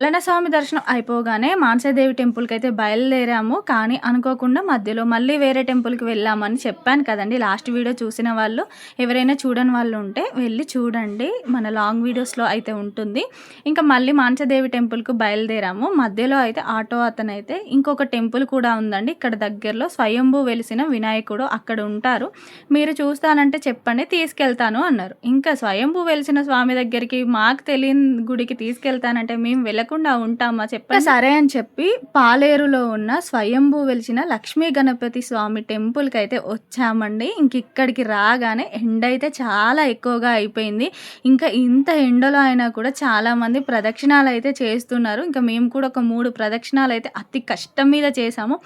మల్లన్నస్వామి దర్శనం అయిపోగానే మానసాదేవి టెంపుల్‌కైతే బయలుదేరాము. కానీ అనుకోకుండా మధ్యలో మళ్ళీ వేరే టెంపుల్‌కి వెళ్ళామని చెప్పాను కదండీ! లాస్ట్ వీడియో చూసిన వాళ్ళు ఎవరైనా చూడని వాళ్ళు ఉంటే వెళ్లి చూడండి. మన లాంగ్ వీడియోస్‌లో అయితే ఉంటుంది. ఇంకా మళ్ళీ మానసాదేవి టెంపుల్‌కి బయలుదేరాము. మధ్యలో అయితే ఆటో అతనైతే ఇంకొక టెంపుల్ కూడా ఉందండి. ఇక్కడ దగ్గరలో స్వయంభూ వెలిసిన వినాయకుడు అక్కడ ఉంటారు. మీరు చూస్తానంటే చెప్పండి తీసుకెళ్తాను అన్నారు. ఇంకా స్వయంభూ వెలిసిన స్వామి దగ్గరికి మాకు తెలియని గుడికి తీసుకెళ్తానంటే మేము వెళ్ళకుండా ఉంటామా చెప్పండి. సరే అని చెప్పి పాలేరులో ఉన్న స్వయంభూ వెలిసిన లక్ష్మీ గణపతి స్వామి టెంపుల్‌కి అయితే వచ్చామండి. ఇంక ఇక్కడికి రాగానే ఎండ అయితే చాలా ఎక్కువగా అయిపోయింది. ఇంకా ఇంత ఎండలో అయినా కూడా చాలామంది ప్రదక్షిణాలు అయితే చేస్తున్నారు. ఇంకా మేము కూడా ఒక 3 ప్రదక్షిణాలు అయితే అతి కష్టం మీద చేశాము.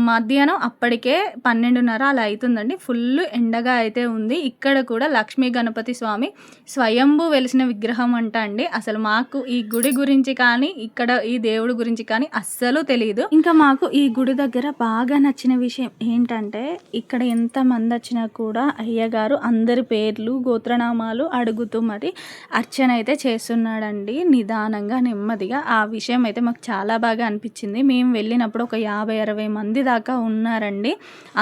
మధ్యాహ్నం అప్పటికే 12:30 అలా అయితుందండి. ఫుల్ ఎండగా అయితే ఉంది. ఇక్కడ కూడా లక్ష్మీ గణపతి స్వామి స్వయంభూ వెలిసిన విగ్రహం అంట అండి. అసలు మాకు ఈ గుడి గురించి కానీ, ఇక్కడ ఈ దేవుడి గురించి కానీ అస్సలు తెలీదు. ఇంకా మాకు ఈ గుడి దగ్గర బాగా నచ్చిన విషయం ఏంటంటే, ఇక్కడ ఎంతమంది వచ్చినా కూడా అయ్యగారు అందరి పేర్లు, గోత్రనామాలు అడుగుతూ మరి అర్చన అయితే చేస్తున్నాడండి. నిదానంగా, నెమ్మదిగా. ఆ విషయం అయితే మాకు చాలా బాగా అనిపించింది. మేము వెళ్ళినప్పుడు ఒక 50, 60 మంది దాకా ఉన్నారండి.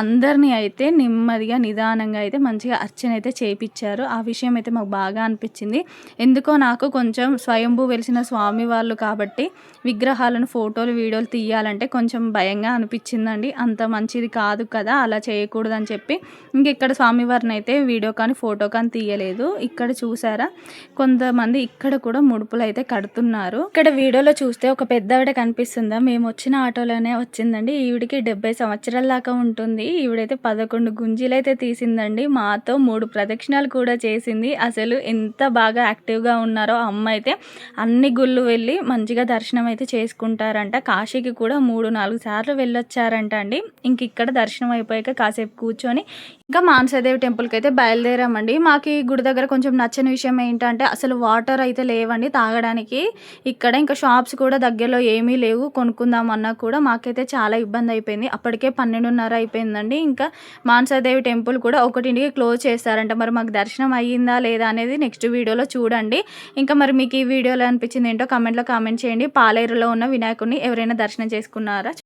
అందరిని అయితే నెమ్మదిగా, నిదానంగా అయితే మంచిగా అర్చన అయితే చేపిచ్చారు. ఆ విషయం అయితే మాకు బాగా అనిపించింది. ఎందుకో నాకు కొంచెం స్వయంభూ వెలిసిన స్వామి వాళ్ళు కాబట్టి విగ్రహాలను ఫోటోలు, వీడియోలు తీయాలంటే కొంచెం భయంగా అనిపించిందండి. అంత మంచిది కాదు కదా, అలా చేయకూడదని చెప్పి ఇంక ఇక్కడ స్వామివారిని అయితే వీడియో కానీ, ఫోటో కానీ తీయలేదు. ఇక్కడ చూసారా కొంతమంది ఇక్కడ కూడా ముడుపులు అయితే కడుతున్నారు. ఇక్కడ వీడియోలో చూస్తే ఒక పెద్దావిడ కనిపిస్తుందా, మేము వచ్చిన ఆటోలోనే వచ్చిందండి. ఈవిడికి 70 సంవత్సరాల దాకా ఉంటుంది. ఈవిడైతే 11 గుంజీలైతే తీసిందండి. మాతో 3 ప్రదక్షిణాలు కూడా చేసింది. అసలు ఎంత బాగా యాక్టివ్గా ఉన్నారో ఆ అమ్మ అయితే. అన్ని గుళ్ళు వెళ్ళి మంచిగా దర్శనం అయితే చేసుకుంటారంట. కాశీకి కూడా 3, 4 సార్లు వెళ్ళొచ్చారంట అండి. ఇంక ఇక్కడ దర్శనం అయిపోయాక కాసేపు కూర్చొని ఇంకా మానసాదేవి టెంపుల్‌కి అయితే బయలుదేరామండి. మాకు ఈ గుడి దగ్గర కొంచెం నచ్చని విషయం ఏంటంటే అసలు వాటర్ అయితే లేవండి తాగడానికి. ఇక్కడ ఇంకా షాప్స్ కూడా దగ్గరలో ఏమీ లేవు. కొనుక్కుందామన్నా కూడా మాకైతే చాలా ఇబ్బంది అయిపోయింది. అప్పటికే 12:30 అయిపోయిందండి. ఇంకా మానసాదేవి టెంపుల్ కూడా 1కి క్లోజ్ చేస్తారంట. మరి మాకు దర్శనం అయ్యిందా లేదా అనేది నెక్స్ట్ వీడియోలో చూడండి. ఇంకా మరి మీకు ఈ వీడియోలో అనిపించింది ఏంటో కామెంట్‌లో కామెంట్ చేయండి. పాలేరులో ఉన్న వినాయకుడిని ఎవరైనా దర్శనం చేసుకున్నారా?